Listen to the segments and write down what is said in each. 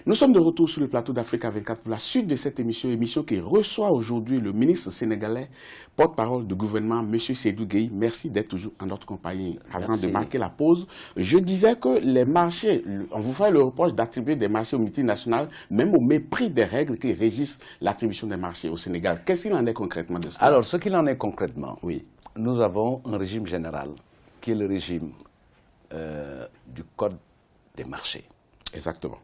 Nous sommes de retour sur le plateau d'Africa 24 pour la suite de cette émission qui reçoit aujourd'hui le ministre sénégalais, porte-parole du gouvernement, M. Seydou Gueye. Merci d'être toujours en notre compagnie. Avant de marquer la pause, je disais que les marchés, on vous fait le reproche d'attribuer des marchés aux multinationales, même au mépris des règles qui régissent l'attribution des marchés au Sénégal. Qu'est-ce qu'il en est concrètement de cela? Alors, ce qu'il en est concrètement, oui. Nous avons un régime général qui est le régime du Code des marchés. Exactement.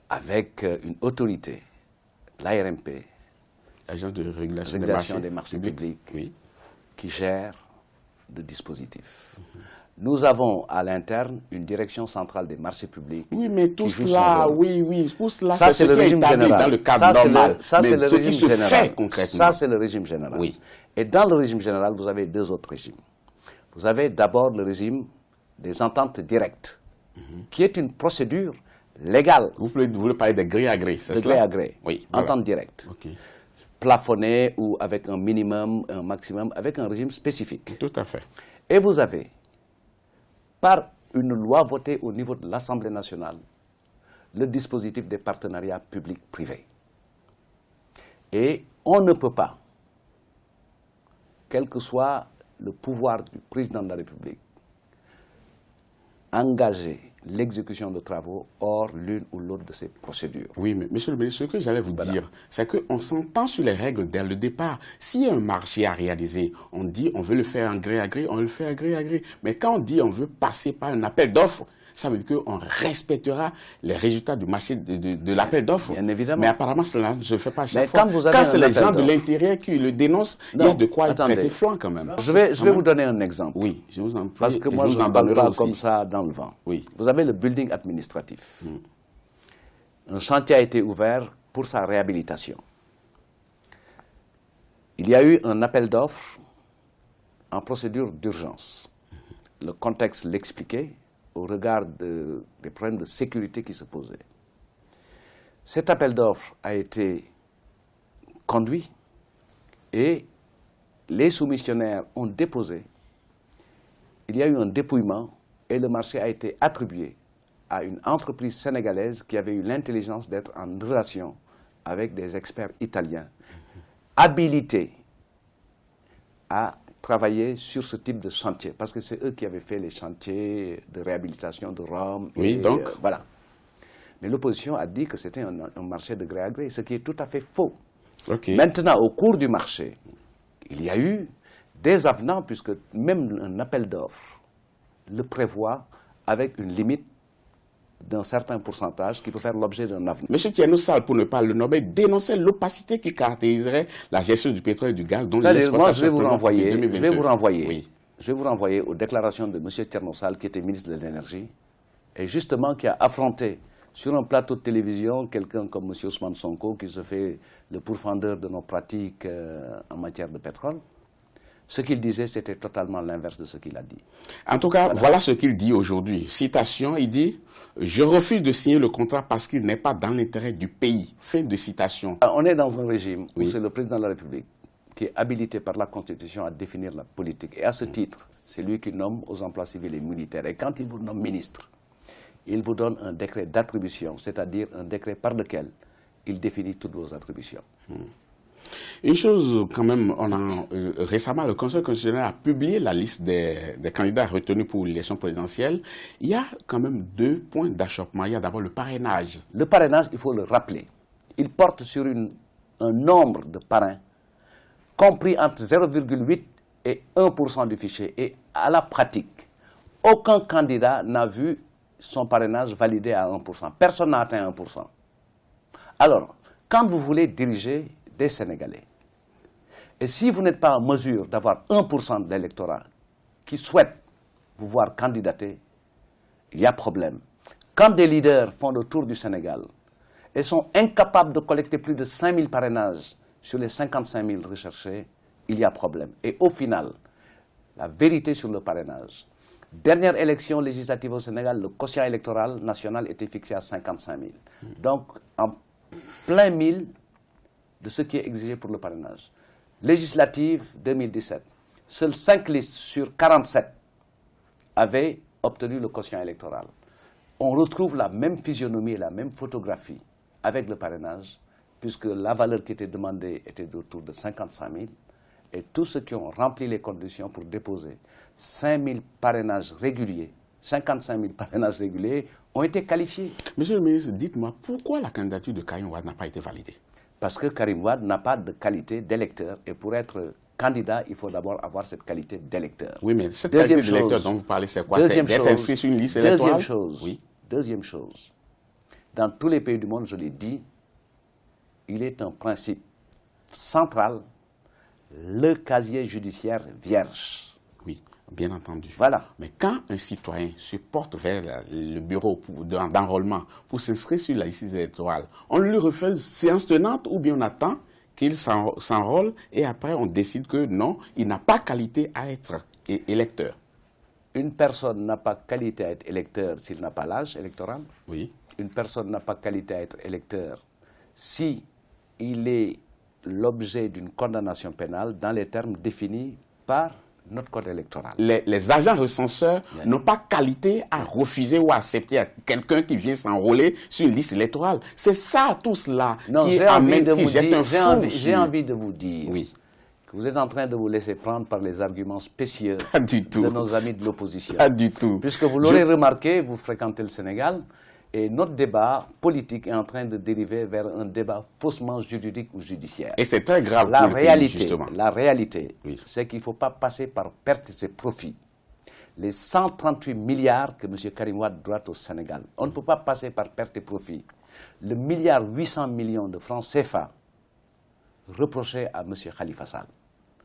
Avec une autorité, l'ARMP, Agence de régulation des marchés publics, oui, qui gère le dispositif. Nous avons à l'interne une direction centrale des marchés publics. Oui, mais tout cela, tout cela, ça c'est le régime général. Dans le cadre normal. Ça c'est le régime général. Concrètement. Ça c'est le régime général. Oui. Et dans le régime général, vous avez deux autres régimes. Vous avez d'abord le régime des ententes directes, qui est une procédure légale. Vous voulez parler de gré à gré, c'est ça? De gré à gré. Oui. Entente directe. Okay. Plafonnée ou avec un minimum, un maximum, avec un régime spécifique. Tout à fait. Et vous avez, par une loi votée au niveau de l'Assemblée nationale, le dispositif des partenariats publics-privés. Et on ne peut pas, quel que soit le pouvoir du président de la République, engager l'exécution de travaux hors l'une ou l'autre de ces procédures. Oui, mais monsieur le ministre, ce que j'allais vous dire, c'est qu'on s'entend sur les règles dès le départ. Si un marché à réaliser, on dit on veut le faire en gré à gré, on le fait en gré à gré. Mais quand on dit on veut passer par un appel d'offres, ça veut dire qu'on respectera les résultats du marché de l'appel d'offres. Bien évidemment. Mais apparemment, cela ne se fait pas à chaque fois. Quand c'est les gens de l'intérieur qui le dénoncent, il y a de quoi prêter flanc quand même. Je vais vous donner un exemple. Oui, je vous en prie. Parce que moi, je ne parle pas comme ça dans le vent. Oui. Vous avez le building administratif. Un chantier a été ouvert pour sa réhabilitation. Il y a eu un appel d'offres en procédure d'urgence. Le contexte l'expliquait au regard des problèmes de sécurité qui se posaient. Cet appel d'offres a été conduit et les soumissionnaires ont déposé. Il y a eu un dépouillement et le marché a été attribué à une entreprise sénégalaise qui avait eu l'intelligence d'être en relation avec des experts italiens habilités à travailler sur ce type de chantier, parce que c'est eux qui avaient fait les chantiers de réhabilitation de Rome. Oui, donc voilà. Mais l'opposition a dit que c'était un marché de gré à gré, ce qui est tout à fait faux. Okay. Maintenant, au cours du marché, il y a eu des avenants, puisque même un appel d'offres le prévoit avec une limite d'un certain pourcentage qui peut faire l'objet d'un avenant. Monsieur Thierno Sall, pour ne pas le nommer, dénonçait l'opacité qui caractériserait la gestion du pétrole et du gaz. Moi, je vais vous renvoyer, oui. Je vais vous renvoyer aux déclarations de monsieur Thierno Sall, qui était ministre de l'Énergie, et justement qui a affronté sur un plateau de télévision quelqu'un comme monsieur Ousmane Sonko, qui se fait le pourfendeur de nos pratiques en matière de pétrole. Ce qu'il disait, c'était totalement l'inverse de ce qu'il a dit. En tout cas, voilà ce qu'il dit aujourd'hui. Citation, il dit « Je refuse de signer le contrat parce qu'il n'est pas dans l'intérêt du pays ». Fin de citation. On est dans un régime où c'est le président de la République qui est habilité par la Constitution à définir la politique. Et à ce titre, c'est lui qui nomme aux emplois civils et militaires. Et quand il vous nomme ministre, il vous donne un décret d'attribution, c'est-à-dire un décret par lequel il définit toutes vos attributions. Une chose, quand même, récemment, le Conseil constitutionnel a publié la liste des candidats retenus pour l'élection présidentielle. Il y a quand même deux points d'achoppement. Il y a d'abord le parrainage. Le parrainage, il faut le rappeler. Il porte sur un nombre de parrains compris entre 0,8 et 1% du fichier. Et à la pratique, aucun candidat n'a vu son parrainage validé à 1%. Personne n'a atteint 1%. Alors, quand vous voulez diriger des Sénégalais, et si vous n'êtes pas en mesure d'avoir 1% de l'électorat qui souhaite vous voir candidater, il y a problème. Quand des leaders font le tour du Sénégal et sont incapables de collecter plus de 5 000 parrainages sur les 55 000 recherchés, il y a problème. Et au final, la vérité sur le parrainage, dernière élection législative au Sénégal, le quotient électoral national était fixé à 55 000. Donc, en plein mille de ce qui est exigé pour le parrainage. Législative 2017, seules 5 listes sur 47 avaient obtenu le quotient électoral. On retrouve la même physionomie et la même photographie avec le parrainage, puisque la valeur qui était demandée était autour de 55 000, et tous ceux qui ont rempli les conditions pour déposer 5 000 parrainages réguliers, 55 000 parrainages réguliers, ont été qualifiés. Monsieur le ministre, dites-moi, pourquoi la candidature de Karim Wade n'a pas été validée? Parce que Karim Wade n'a pas de qualité d'électeur, et pour être candidat, il faut d'abord avoir cette qualité d'électeur. Oui, mais cette qualité d'électeur dont vous parlez, c'est quoi? C'est d'être inscrit sur une liste électorale? Deuxième chose, dans tous les pays du monde, je l'ai dit, il est un principe central, le casier judiciaire vierge. Oui, bien entendu. Voilà. Mais quand un citoyen se porte vers le bureau d'enrôlement pour s'inscrire sur la liste électorale, on lui refait séance tenante ou bien on attend qu'il s'enrôle et après on décide que non, il n'a pas qualité à être électeur. Une personne n'a pas qualité à être électeur s'il n'a pas l'âge électoral. Oui. Une personne n'a pas qualité à être électeur si il est l'objet d'une condamnation pénale dans les termes définis par notre code électoral. Les agents recenseurs n'ont pas qualité à refuser ou à accepter à quelqu'un qui vient s'enrôler sur une liste électorale. C'est ça, tout cela, qui amène, qui jette un flou. J'ai envie de vous dire que vous êtes en train de vous laisser prendre par les arguments spécieux de nos amis de l'opposition. Pas du tout. Puisque vous l'aurez remarqué, vous fréquentez le Sénégal, et notre débat politique est en train de dériver vers un débat faussement juridique ou judiciaire. Et c'est très grave la pour le réalité, pays, justement. La réalité, c'est qu'il ne faut pas passer par perte et profits. Les 138 milliards que M. Karim Wade doit au Sénégal, on ne peut pas passer par perte et profit. Le milliard 800 millions de francs CFA reprochés à M. Khalifa Sall.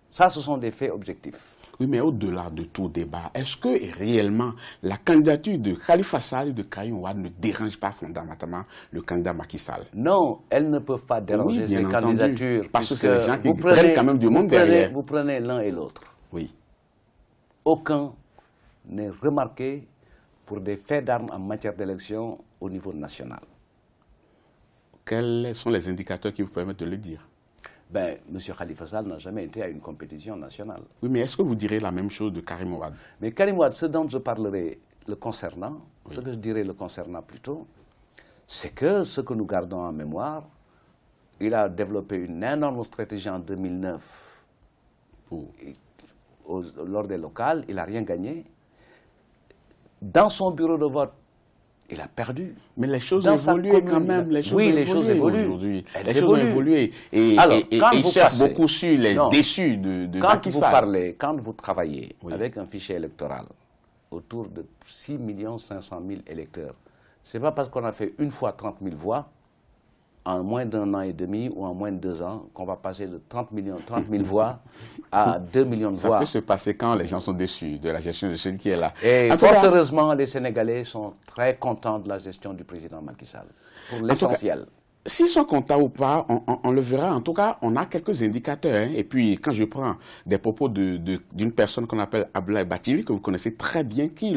Ça, ce sont des faits objectifs. Oui, mais au-delà de tout débat, est-ce que réellement la candidature de Khalifa Sall et de Karim Wade ne dérange pas fondamentalement le candidat Macky Sall? Non, elles ne peuvent pas déranger ces candidatures. Parce que c'est les gens qui prennent quand même du monde derrière. Vous prenez l'un et l'autre. Oui. Aucun n'est remarqué pour des faits d'armes en matière d'élection au niveau national. Quels sont les indicateurs qui vous permettent de le dire? Ben, M. Khalifa Sall n'a jamais été à une compétition nationale. Oui, mais est-ce que vous direz la même chose de Karim Wade? Mais Karim Wade, ce dont je parlerai le concernant, ce que je dirais le concernant plutôt, c'est que ce que nous gardons en mémoire, il a développé une énorme stratégie en 2009 lors des locales, il n'a rien gagné. Dans son bureau de vote, il a perdu. Mais les choses ont évolué quand même. Les choses les choses évoluent aujourd'hui. Les choses ont évolué. Et ils cherchent beaucoup sur les déçus de Macky Sall. Quand vous travaillez avec un fichier électoral autour de 6 500 000 électeurs, ce n'est pas parce qu'on a fait une fois 30 000 voix en moins d'1 an et demi ou en moins de 2 ans qu'on va passer de 30 000 voix à 2 millions de voix. Ça peut se passer quand les gens sont déçus de la gestion de celui qui est là. Et fort heureusement, les Sénégalais sont très contents de la gestion du président Macky Sall, pour l'essentiel. S'ils sont contents ou pas, on le verra. En tout cas, on a quelques indicateurs. Hein. Et puis, quand je prends des propos d'une personne qu'on appelle Abdoulaye Bathily, que vous connaissez très bien, qui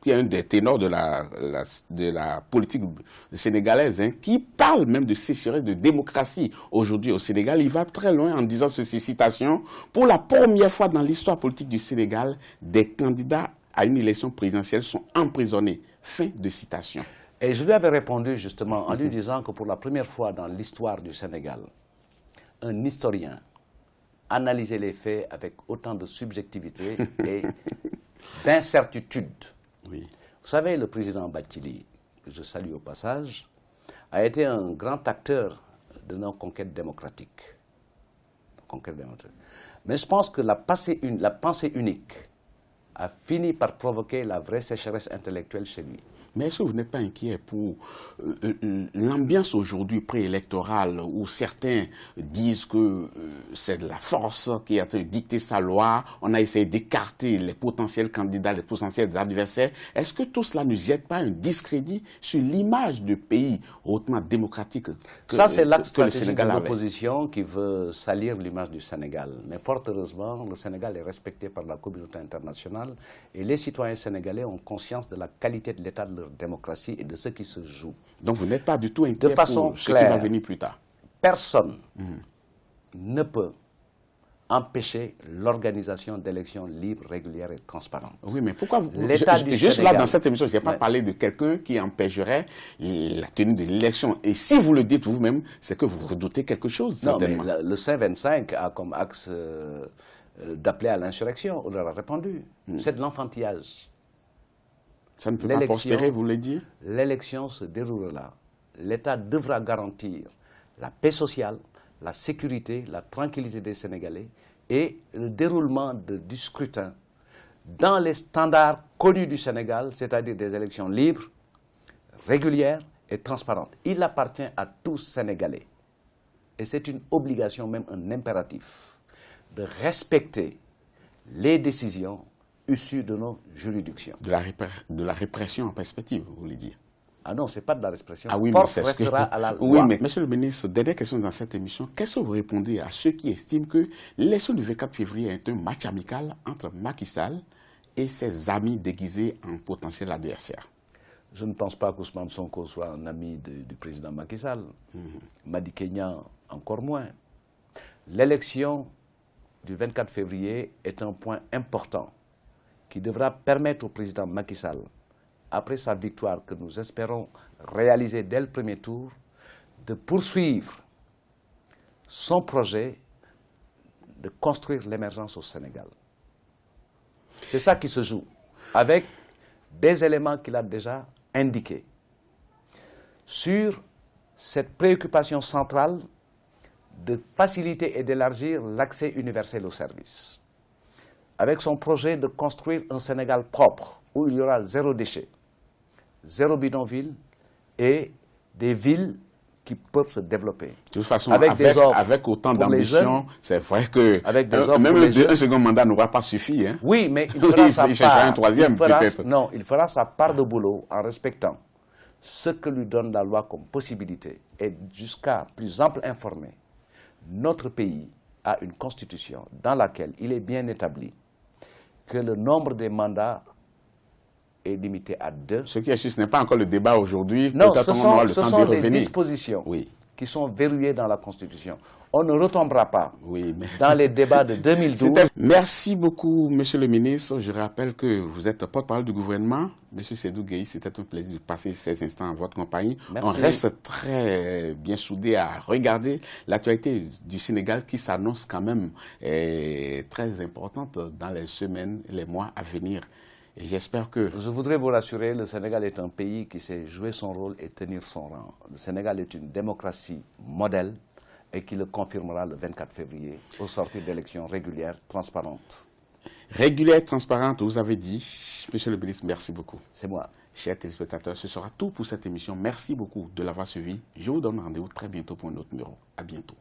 est un des ténors de la politique sénégalaise, hein, qui parle même de sécheresse de démocratie aujourd'hui au Sénégal. Il va très loin en disant ceci, citation, pour la première fois dans l'histoire politique du Sénégal, des candidats à une élection présidentielle sont emprisonnés. Fin de citation. Et je lui avais répondu justement en lui disant que pour la première fois dans l'histoire du Sénégal, un historien analysait les faits avec autant de subjectivité et d'incertitude. Oui. Vous savez, le président Bathily, que je salue au passage, a été un grand acteur de nos conquêtes démocratiques. Mais je pense que la pensée unique a fini par provoquer la vraie sécheresse intellectuelle chez lui. Mais est-ce que vous n'êtes pas inquiet pour l'ambiance aujourd'hui préélectorale où certains disent que c'est la force qui est en train de dicter sa loi, on a essayé d'écarter les potentiels candidats, les potentiels adversaires. Est-ce que tout cela ne jette pas un discrédit sur l'image du pays hautement démocratique que ça, c'est l'acte le stratégique de l'opposition qui veut salir l'image du Sénégal. Mais fort heureusement, le Sénégal est respecté par la communauté internationale et les citoyens sénégalais ont conscience de la qualité de l'état de leur démocratie et de ce qui se joue. Donc vous n'êtes pas du tout inquiet de façon pour ce qui va venir plus tard? Personne ne peut empêcher l'organisation d'élections libres, régulières et transparentes. Oui, mais pourquoi vous... Juste là, dans cette émission, je n'ai pas parlé de quelqu'un qui empêcherait la tenue de l'élection. Et si vous le dites vous-même, c'est que vous redoutez quelque chose, non, certainement. Mais le C-25 a comme axe d'appeler à l'insurrection. On leur a répondu. C'est de l'enfantillage. Ça ne peut pas prospérer, vous le dites? L'élection se déroulera. L'État devra garantir la paix sociale, la sécurité, la tranquillité des Sénégalais et le déroulement du scrutin dans les standards connus du Sénégal, c'est-à-dire des élections libres, régulières et transparentes. Il appartient à tous Sénégalais, et c'est une obligation, même un impératif, de respecter les décisions issues de nos juridictions. De la répression en perspective, vous voulez dire? Ah non, ce n'est pas de la répression. Ah oui, Force restera à la loi. Oui, mais monsieur le ministre, dernière question dans cette émission. Qu'est-ce que vous répondez à ceux qui estiment que l'élection du 24 février est un match amical entre Macky Sall et ses amis déguisés en potentiel adversaire? Je ne pense pas qu'Ousmane Sonko soit un ami du président Macky Sall. Madi Kenya, encore moins. L'élection du 24 février est un point important qui devra permettre au président Macky Sall, après sa victoire que nous espérons réaliser dès le premier tour, de poursuivre son projet de construire l'émergence au Sénégal. C'est ça qui se joue, avec des éléments qu'il a déjà indiqués. Sur cette préoccupation centrale de faciliter et d'élargir l'accès universel aux services. Avec son projet de construire un Sénégal propre, où il y aura zéro déchet, zéro bidonville et des villes qui peuvent se développer. De toute façon, avec autant d'ambition, c'est vrai que même un second mandat n'aura pas suffi. Hein? Oui, mais il fera sa part. Un troisième, peut-être. Non, il fera sa part de boulot en respectant ce que lui donne la loi comme possibilité. Et jusqu'à plus ample informé, notre pays a une constitution dans laquelle il est bien établi que le nombre des mandats est limité à 2. Ce qui est sûr, ce n'est pas encore le débat aujourd'hui. Non, ce sont des dispositions qui sont verrouillées dans la Constitution. On ne retombera pas dans les débats de 2012. Merci beaucoup, monsieur le ministre. Je rappelle que vous êtes porte-parole du gouvernement. Monsieur Seydou Gueye, c'était un plaisir de passer ces instants en votre compagnie. Merci. On reste très bien soudés à regarder l'actualité du Sénégal qui s'annonce quand même très importante dans les semaines et les mois à venir. Et j'espère que... Je voudrais vous rassurer, le Sénégal est un pays qui sait jouer son rôle et tenir son rang. Le Sénégal est une démocratie modèle et qui le confirmera le 24 février au sortir d'élections régulières, transparentes. Régulières, transparentes, vous avez dit. Monsieur le ministre, merci beaucoup. C'est moi. Chers téléspectateurs, ce sera tout pour cette émission. Merci beaucoup de l'avoir suivi. Je vous donne rendez-vous très bientôt pour un autre numéro. À bientôt.